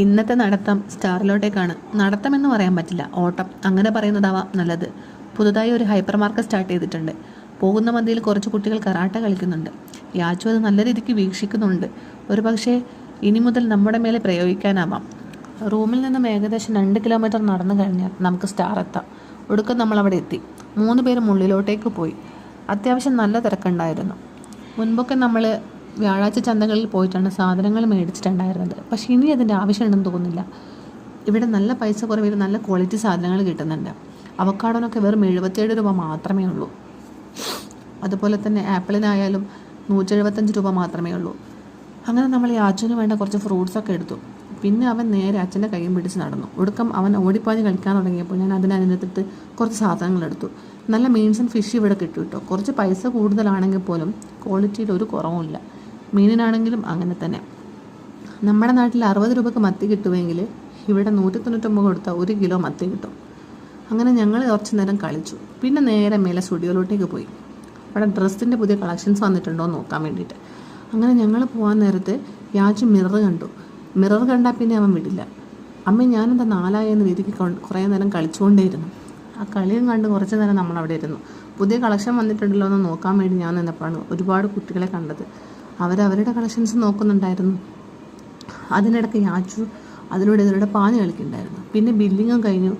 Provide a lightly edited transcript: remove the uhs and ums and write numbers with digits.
ഇന്നത്തെ നടത്തം സ്റ്റാറിലോട്ടേക്കാണ്. നടത്തമെന്ന് പറയാൻ പറ്റില്ല, ഓട്ടം അങ്ങനെ പറയുന്നതാവാം നല്ലത്. പുതുതായി ഒരു ഹൈപ്പർ മാർക്കറ്റ് സ്റ്റാർട്ട് ചെയ്തിട്ടുണ്ട്. പോകുന്ന മധ്യയിൽ കുറച്ച് കുട്ടികൾ കരാട്ട കളിക്കുന്നുണ്ട്. യാച്ചു അത് നല്ല രീതിക്ക് വീക്ഷിക്കുന്നുണ്ട്. ഒരു പക്ഷേ ഇനി മുതൽ നമ്മുടെ മേലെ പ്രയോഗിക്കാനാവാം. റൂമിൽ നിന്നും ഏകദേശം 2 കിലോമീറ്റർ നടന്നു കഴിഞ്ഞാൽ നമുക്ക് സ്റ്റാർ എത്താം. ഒടുക്കം നമ്മളവിടെ എത്തി. 3 പേരും ഉള്ളിലോട്ടേക്ക് പോയി. അത്യാവശ്യം നല്ല തിരക്കുണ്ടായിരുന്നു. മുൻപൊക്കെ നമ്മൾ വ്യാഴാഴ്ച ചന്തകളിൽ പോയിട്ടാണ് സാധനങ്ങൾ മേടിച്ചിട്ടുണ്ടായിരുന്നത്. പക്ഷേ ഇനി അതിൻ്റെ ആവശ്യമുണ്ടെന്ന് തോന്നുന്നില്ല. ഇവിടെ നല്ല പൈസ കുറവിൽ നല്ല ക്വാളിറ്റി സാധനങ്ങൾ കിട്ടുന്നുണ്ട്. അവക്കാഡോനൊക്കെ വെറും 77 രൂപ മാത്രമേ ഉള്ളൂ. അതുപോലെ തന്നെ ആപ്പിളിനായാലും 175 രൂപ മാത്രമേ ഉള്ളൂ. അങ്ങനെ നമ്മൾ ഈ അച്ഛന് വേണ്ട കുറച്ച് ഫ്രൂട്ട്സൊക്കെ എടുത്തു. പിന്നെ അവൻ നേരെ അച്ഛൻ്റെ കൈയും പിടിച്ച് നടന്നു. ഒടുക്കം അവൻ ഓടിപ്പാഞ്ഞ് കളിക്കാൻ തുടങ്ങിയപ്പോൾ ഞാൻ അതിനകത്തിട്ട് കുറച്ച് സാധനങ്ങൾ എടുത്തു. നല്ല മീൻസ് ആൻഡ് ഫിഷ് ഇവിടെ കിട്ടും കേട്ടോ. കുറച്ച് പൈസ കൂടുതലാണെങ്കിൽ പോലും ക്വാളിറ്റിയിൽ ഒരു കുറവുമില്ല. മീനിനാണെങ്കിലും അങ്ങനെ തന്നെ. നമ്മുടെ നാട്ടിൽ 60 രൂപയ്ക്ക് മത്തി കിട്ടുമെങ്കിൽ ഇവിടെ 199 കൊടുത്താൽ 1 കിലോ മത്തി കിട്ടും. അങ്ങനെ ഞങ്ങൾ കുറച്ച് നേരം കളിച്ചു. പിന്നെ നേരെ മേലെ സ്റ്റുഡിയോയിലോട്ടേക്ക് പോയി. അവിടെ ഡ്രസ്സിൻ്റെ പുതിയ കളക്ഷൻസ് വന്നിട്ടുണ്ടോ എന്ന് നോക്കാൻ വേണ്ടിയിട്ട്. അങ്ങനെ ഞങ്ങൾ പോകാൻ നേരത്ത് യാച്ചു മിറർ കണ്ടു. മിറർ കണ്ടാൽ പിന്നെ അവൻ വിടില്ല. അമ്മ ഞാനെന്താ 4 എന്ന രീതിക്ക് കുറേ നേരം കളിച്ചുകൊണ്ടേയിരുന്നു. ആ കളിയും കണ്ട് കുറച്ച് നേരം നമ്മളവിടെ ഇരുന്നു. പുതിയ കളക്ഷൻ വന്നിട്ടുണ്ടല്ലോ എന്ന് നോക്കാൻ വേണ്ടി ഞാൻ നിന്നപ്പോഴാണ് ഒരുപാട് കുട്ടികളെ കണ്ടത്. അവരവരുടെ കളക്ഷൻസ് നോക്കുന്നുണ്ടായിരുന്നു. അതിനിടയ്ക്ക് യാച്ചു അതിലൂടെ ഇതിലൂടെ പാഞ്ഞ് കളിക്കുന്നുണ്ടായിരുന്നു. പിന്നെ ബില്ലിങ്ങും കഴിഞ്ഞു.